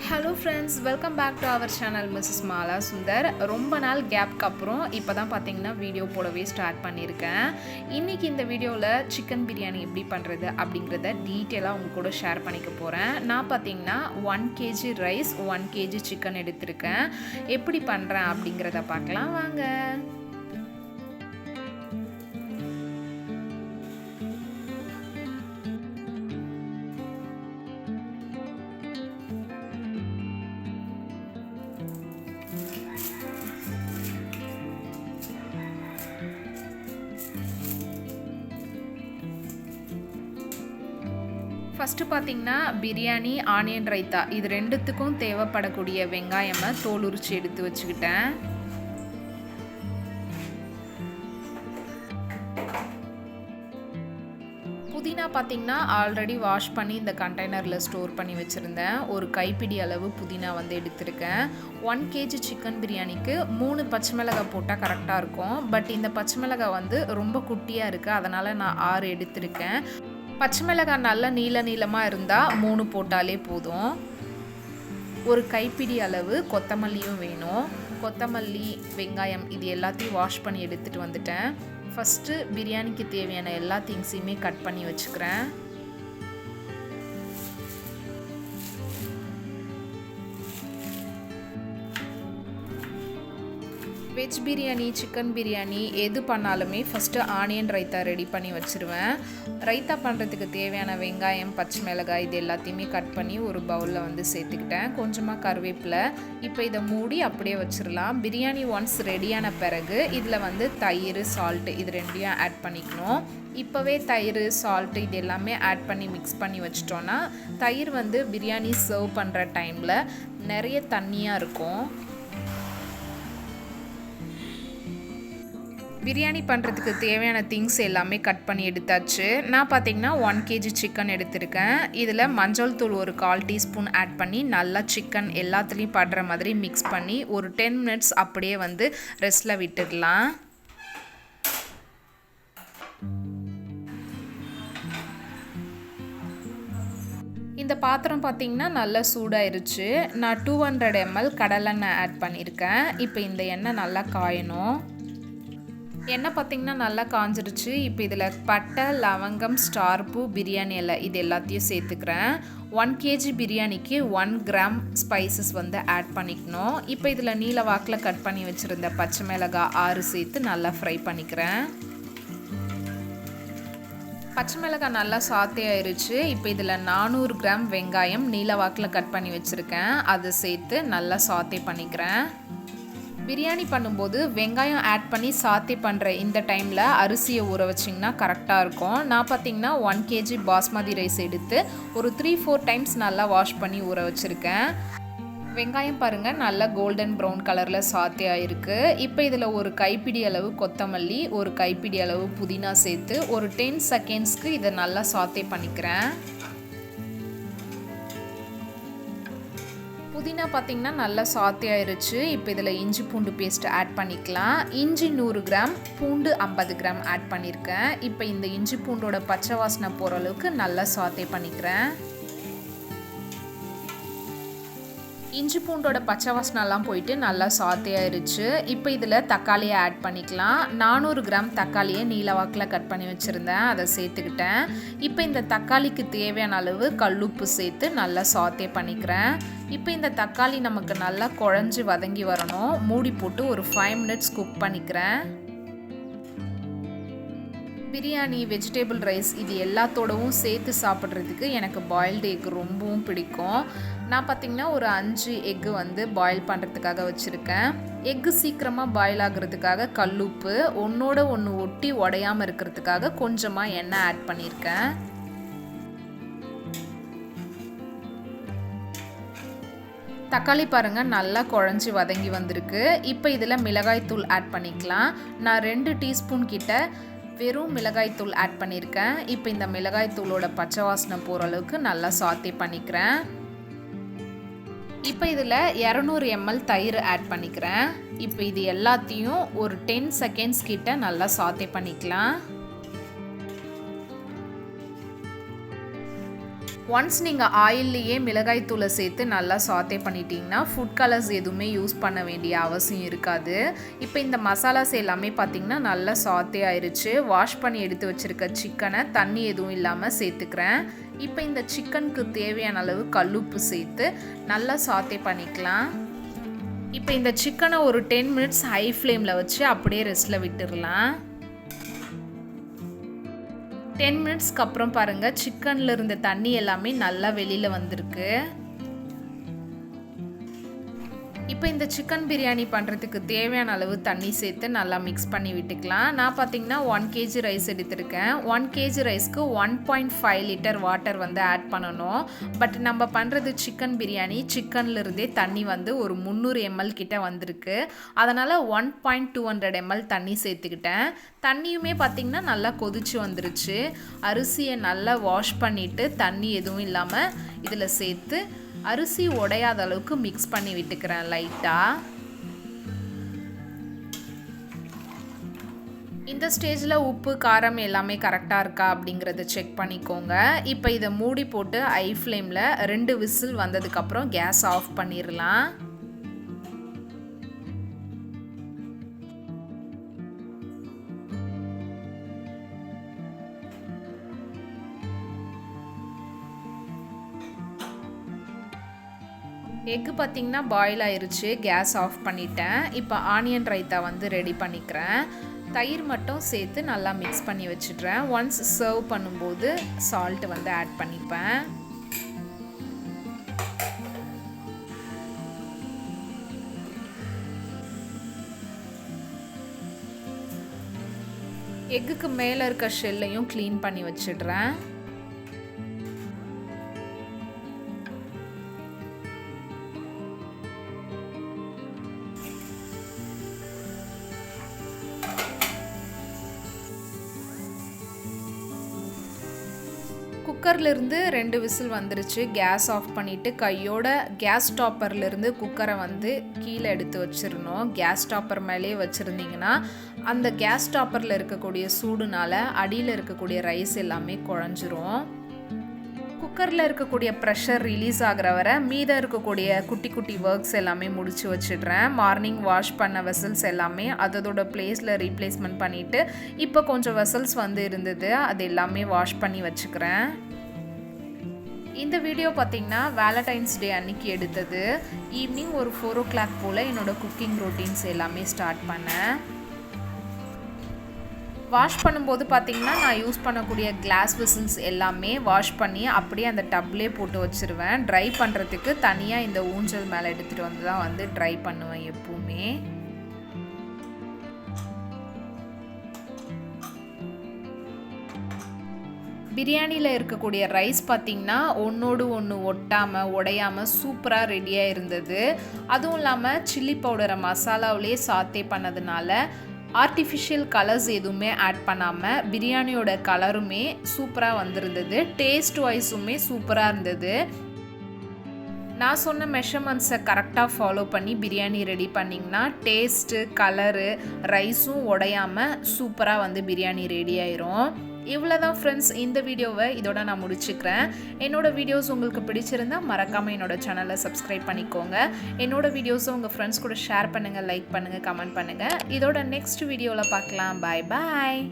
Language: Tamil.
Hello friends, welcome back to our channel Mrs.malasundar. ரொம்ப நாள் கேப்க்கு அப்புறம் இப்போ தான் பார்த்தீங்கன்னா வீடியோ போடவே ஸ்டார்ட் பண்ணியிருக்கேன். இன்றைக்கி இந்த வீடியோவில் சிக்கன் பிரியாணி எப்படி பண்ணுறது அப்படிங்கிறத டீட்டெயிலாக உங்க கூட ஷேர் பண்ணிக்க போகிறேன். நான் பார்த்தீங்கன்னா 1 kg ரைஸ் 1 kg சிக்கன் எடுத்திருக்கேன். எப்படி பண்ணுறேன் அப்படிங்கிறத பார்க்கலாம் வாங்க. ஃபஸ்ட்டு பார்த்திங்கன்னா பிரியாணி, ஆனியன் ரைத்தா இது ரெண்டுத்துக்கும் தேவைப்படக்கூடிய வெங்காயமை தோல் உரித்து எடுத்து வச்சுக்கிட்டேன். புதினா பார்த்திங்கன்னா ஆல்ரெடி வாஷ் பண்ணி இந்த கண்டெய்னரில் ஸ்டோர் பண்ணி வச்சுருந்தேன். ஒரு கைப்பிடி அளவு புதினா வந்து எடுத்திருக்கேன். 1 kg சிக்கன் பிரியாணிக்கு 3 பச்சை மிளகாய் போட்டால் கரெக்டாக இருக்கும். பட் இந்த பச்சை மிளகாய் வந்து ரொம்ப குட்டியாக இருக்குது, அதனால் நான் 6 எடுத்திருக்கேன். பச்சை மிளகாய் நல்லா நீளமாக இருந்தால் 3 போட்டாலே போதும். ஒரு கைப்பிடி அளவு கொத்தமல்லியும் வேணும். கொத்தமல்லி, வெங்காயம் இது எல்லாத்தையும் வாஷ் பண்ணி எடுத்துகிட்டு வந்துட்டேன். ஃபஸ்ட்டு பிரியாணிக்கு தேவையான எல்லா திங்ஸையுமே கட் பண்ணி வச்சுக்கிறேன். வெஜ் பிரியாணி, சிக்கன் பிரியாணி எது பண்ணாலுமே ஃபஸ்ட்டு ஆனியன் ரைத்தா ரெடி பண்ணி வச்சுருவேன். ரைத்தா பண்ணுறதுக்கு தேவையான வெங்காயம், பச்சை மிளகாய் இது எல்லாத்தையுமே கட் பண்ணி ஒரு பவுலில் வந்து சேர்த்துக்கிட்டேன். கொஞ்சமாக கருவேப்பிலை. இப்போ இதை மூடி அப்படியே வச்சிடலாம். பிரியாணி ஒன்ஸ் ரெடியான பிறகு இதில் வந்து தயிர், சால்ட்டு இது ரெண்டையும் ஆட் பண்ணிக்கணும். இப்போவே தயிர், சால்ட்டு இது எல்லாமே ஆட் பண்ணி மிக்ஸ் பண்ணி வச்சிட்டோன்னா தயிர் வந்து பிரியாணி சர்வ் பண்ணுற டைமில் நிறைய தண்ணியாக இருக்கும். பிரியாணி பண்ணுறதுக்கு தேவையான திங்ஸ் எல்லாமே கட் பண்ணி எடுத்தாச்சு. நான் பார்த்திங்கன்னா 1 kg சிக்கன் எடுத்திருக்கேன். இதில் மஞ்சள் தூள் ஒரு 1/4 டீஸ்பூன் ஆட் பண்ணி நல்லா சிக்கன் எல்லாத்துலேயும் படுற மாதிரி மிக்ஸ் பண்ணி ஒரு 10 மினிட்ஸ் அப்படியே வந்து ரெஸ்ட்டில் விட்டுடலாம். இந்த பாத்திரம் பார்த்திங்கன்னா நல்லா சூடாயிருச்சு. நான் 200 ml கடலெண்ணெய் ஆட் பண்ணியிருக்கேன். இப்போ இந்த எண்ணெய் நல்லா காயணும். எண்ணெய் பார்த்திங்கன்னா நல்லா காஞ்சிருச்சு. இப்போ இதில் பட்டை, லவங்கம், ஸ்டார் பூ, பிரியாணி இலை இது எல்லாத்தையும் சேர்த்துக்கிறேன். 1 kg பிரியாணிக்கு 1 கிராம் ஸ்பைசஸ் வந்து ஆட் பண்ணிக்கணும். இப்போ இதில் நீல வாக்கில் கட் பண்ணி வச்சுருந்த பச்சை மிளகாய் 6 சேர்த்து நல்லா ஃப்ரை பண்ணிக்கிறேன். பச்சை மிளகாய் நல்லா சாத்தே ஆயிடுச்சு. இப்போ இதில் 400 கிராம் வெங்காயம் நீல வாக்கில் கட் பண்ணி வச்சுருக்கேன். அதை சேர்த்து நல்லா சாத்தே பண்ணிக்கிறேன். பிரியாணி பண்ணும்போது வெங்காயம் ஆட் பண்ணி சாத்தே பண்ணுற இந்த டைமில் அரிசியை ஊற வச்சிங்கன்னா கரெக்டாக இருக்கும். நான் பார்த்திங்கன்னா 1 kg பாஸ்மதி ரைஸ் எடுத்து ஒரு 3-4 டைம்ஸ் நல்லா வாஷ் பண்ணி ஊற வச்சுருக்கேன். வெங்காயம் பாருங்கள் நல்லா கோல்டன் ப்ரௌன் கலரில் சாத்தே ஆகிருக்கு. இப்போ இதில் ஒரு கைப்பிடி அளவு கொத்தமல்லி, ஒரு கைப்பிடி அளவு புதினா சேர்த்து ஒரு 10 செகண்ட்ஸ்க்கு இதை நல்லா சாத்தே பண்ணிக்கிறேன். புதினா பார்த்திங்கன்னா நல்லா சாத்தே ஆயிடுச்சு. இப்போ இதில் இஞ்சி பூண்டு பேஸ்ட் ஆட் பண்ணிக்கலாம். இஞ்சி 100 கிராம், பூண்டு 50 கிராம் ஆட் பண்ணியிருக்கேன். இப்போ இந்த இஞ்சி பூண்டோட பச்சை வாசனை போகிற அளவுக்கு நல்லா சாத்தே பண்ணிக்கிறேன். இஞ்சி பூண்டோட பச்சை வாசனெல்லாம் போயிட்டு நல்லா சாத்தே ஆயிடுச்சு. இப்போ இதில் தக்காளியை ஆட் பண்ணிக்கலாம். 400 கிராம் தக்காளியை நீலவாக்கில் கட் பண்ணி வச்சுருந்தேன், அதை சேர்த்துக்கிட்டேன். இப்போ இந்த தக்காளிக்கு தேவையான அளவு கல்லுப்பு சேர்த்து நல்லா சாத்தே பண்ணிக்கிறேன். இப்போ இந்த தக்காளி நமக்கு நல்லா குழஞ்சி வதங்கி வரணும். மூடி போட்டு ஒரு 5 மினிட்ஸ் குக் பண்ணிக்கிறேன். பிரியாணி, வெஜிடபிள் ரைஸ் இது எல்லாத்தோடவும் சேர்த்து சாப்பிட்றதுக்கு எனக்கு பாயில்டு எக் ரொம்பவும் பிடிக்கும். நான் பார்த்திங்கன்னா ஒரு 5 எக்கு வந்து பாயில் பண்ணுறதுக்காக வச்சுருக்கேன். எக்கு சீக்கிரமாக பாயில் ஆகிறதுக்காக கல்லுப்பு, ஒன்றோட ஒன்று ஒட்டி உடையாமல் இருக்கிறதுக்காக கொஞ்சமாக எண்ணெய் ஆட் பண்ணியிருக்கேன். தக்காளி பாருங்கள் நல்லா குழஞ்சி வதங்கி வந்திருக்கு. இப்போ இதில் மிளகாய்த்தூள் ஆட் பண்ணிக்கலாம். நான் 2 டீஸ்பூன் கிட்ட வெறும் மிளகாய்த்தூள் ஆட் பண்ணியிருக்கேன். இப்போ இந்த மிளகாய்த்தூளோட பச்சை வாசனை போகிற அளவுக்கு நல்லா சாத்தே பண்ணிக்கிறேன். இப்போ இதில் 200 ml தயிர் ஆட் பண்ணிக்கிறேன். இப்போ இது எல்லாத்தையும் ஒரு 10 செகண்ட்ஸ் கிட்ட நல்லா சாத்தே பண்ணிக்கலாம். ஒன்ஸ் நீங்கள் ஆயில்லையே மிளகாய் தூளை சேர்த்து நல்லா சாத்தே பண்ணிட்டீங்கன்னா ஃபுட் கலர்ஸ் எதுவுமே யூஸ் பண்ண வேண்டிய அவசியம் இருக்காது. இப்போ இந்த மசாலாஸ் எல்லாமே பார்த்திங்கன்னா நல்லா சாத்தே ஆயிடுச்சு. வாஷ் பண்ணி எடுத்து வச்சுருக்க சிக்கனை தண்ணி எதுவும் இல்லாமல் சேர்த்துக்கிறேன். இப்போ இந்த சிக்கனுக்கு தேவையான அளவு கல்லுப்பு சேர்த்து நல்லா சாத்தே பண்ணிக்கலாம். இப்போ இந்த சிக்கனை ஒரு 10 மினிட்ஸ் ஹை ஃப்ளேமில் வச்சு அப்படியே ரெஸ்ட்டில் விட்டுடலாம். 10 மினிட்ஸ்க்கு அப்புறம் பாருங்கள், சிக்கனில் இருந்த தண்ணி எல்லாமே நல்லா வெளியில் வந்திருக்கு. இப்போ இந்த சிக்கன் பிரியாணி பண்ணுறதுக்கு தேவையான அளவு தண்ணி சேர்த்து நல்லா மிக்ஸ் பண்ணி விட்டுக்கலாம். நான் பார்த்திங்கன்னா 1 kg ரைஸ் எடுத்திருக்கேன். 1 kg ரைஸ்க்கு 1.5 லிட்டர் வாட்டர் வந்து ஆட் பண்ணணும். பட் நம்ம பண்ணுறது சிக்கன் பிரியாணி, சிக்கனில் இருந்தே தண்ணி வந்து ஒரு 300 ml கிட்ட வந்திருக்கு. அதனால் 1.200 ml தண்ணி சேர்த்துக்கிட்டேன். தண்ணியுமே பார்த்திங்கன்னா நல்லா கொதிச்சு வந்துருச்சு. அரிசியை நல்லா வாஷ் பண்ணிவிட்டு தண்ணி எதுவும் இல்லாமல் இதில் சேர்த்து அரிசி உடையாத அளவுக்கு மிக்ஸ் பண்ணி விட்டுக்கிறேன் லைட்டாக. இந்த ஸ்டேஜில் உப்பு காரம் எல்லாமே கரெக்டாக இருக்கா அப்படிங்கிறத செக் பண்ணிக்கோங்க. இப்போ இதை மூடி போட்டு ஹை ஃப்ளேமில் 2 விசில் வந்ததுக்கப்புறம் கேஸ் ஆஃப் பண்ணிடலாம். எக்கு பார்த்திங்கன்னா பாயில் ஆயிடுச்சு. கேஸ் ஆஃப் பண்ணிட்டேன். இப்போ ஆனியன் ரைத்தா வந்து ரெடி பண்ணிக்கிறேன். தயிர் மட்டும் சேர்த்து நல்லா மிக்ஸ் பண்ணி வச்சுட்றேன். ஒன்ஸ் சர்வ் பண்ணும்போது சால்ட் வந்து ஆட் பண்ணிப்பேன். எக்குக்கு மேலே இருக்க ஷெல்லையும் க்ளீன் பண்ணி வச்சிடுறேன். குக்கர்லேருந்து 2 விசில் வந்துருச்சு. கேஸ் ஆஃப் பண்ணிவிட்டு கையோட கேஸ் ஸ்டாப்பர்லேருந்து குக்கரை வந்து கீழே எடுத்து வச்சிடணும். கேஸ் ஸ்டாப்பர் மேலேயே வச்சுருந்தீங்கன்னா அந்த கேஸ் ஸ்டாப்பரில் இருக்கக்கூடிய சூடுனால அடியில் இருக்கக்கூடிய ரைஸ் எல்லாமே குழஞ்சிரும். குக்கரில் இருக்கக்கூடிய ப்ரெஷர் ரிலீஸ் ஆகிற வரை மீதம் இருக்கக்கூடிய குட்டி குட்டி ஒர்க்ஸ் எல்லாமே முடிச்சு வச்சிடுறேன். மார்னிங் வாஷ் பண்ண வெசல்ஸ் எல்லாமே அதோட பிளேஸில் ரீப்ளேஸ்மெண்ட் பண்ணிவிட்டு இப்போ கொஞ்சம் வெசல்ஸ் வந்து இருந்தது, அது எல்லாமே வாஷ் பண்ணி வச்சுக்கிறேன். இந்த வீடியோ பார்த்திங்கன்னா வேலண்டைன்ஸ் டே அன்னைக்கு எடுத்தது. ஈவினிங் ஒரு 4 o'clock போல் என்னோடய குக்கிங் ரொட்டீன்ஸ் எல்லாமே ஸ்டார்ட் பண்ணேன். வாஷ் பண்ணும்போது பார்த்திங்கன்னா நான் யூஸ் பண்ணக்கூடிய கிளாஸ் வெசல்ஸ் எல்லாமே வாஷ் பண்ணி அப்படியே அந்த டப்லேயே போட்டு வச்சுருவேன். ட்ரை பண்ணுறதுக்கு தனியாக இந்த ஊஞ்சல் மேலே எடுத்துகிட்டு வந்து தான் வந்து ட்ரை பண்ணுவேன் எப்பவுமே. பிரியாணியில் இருக்கக்கூடிய ரைஸ் பார்த்திங்கன்னா ஒன்றோடு ஒன்று ஒட்டாமல் உடையாமல் சூப்பராக ரெடியாக இருந்தது. அதுவும் இல்லாமல் சில்லி பவுடரை மசாலாவிலே சாத்தே பண்ணதுனால ஆர்டிஃபிஷியல் கலர்ஸ் எதுவுமே ஆட் பண்ணாமல் பிரியாணியோட கலருமே சூப்பராக வந்திருந்தது. டேஸ்ட் வைஸுமே சூப்பராக இருந்தது. நான் சொன்ன மெஷர்மெண்ட்ஸை கரெக்டாக ஃபாலோ பண்ணி பிரியாணி ரெடி பண்ணிங்கன்னா டேஸ்ட்டு, கலரு, ரைஸும் உடையாமல் சூப்பராக வந்து பிரியாணி ரெடி ஆயிரும். இவ்வளோ தான் ஃப்ரெண்ட்ஸ், இந்த வீடியோவை இதோட நான் முடிச்சுக்கிறேன். என்னோடய வீடியோஸ் உங்களுக்கு பிடிச்சிருந்தா மறக்காமல் என்னோடய சேனலை சப்ஸ்கிரைப் பண்ணிக்கோங்க. என்னோடய வீடியோஸை உங்கள் ஃப்ரெண்ட்ஸ் கூட ஷேர் பண்ணுங்கள், லைக் பண்ணுங்கள், கமெண்ட் பண்ணுங்கள். இதோட நெக்ஸ்ட் வீடியோவில் பார்க்கலாம். பாய் பாய்.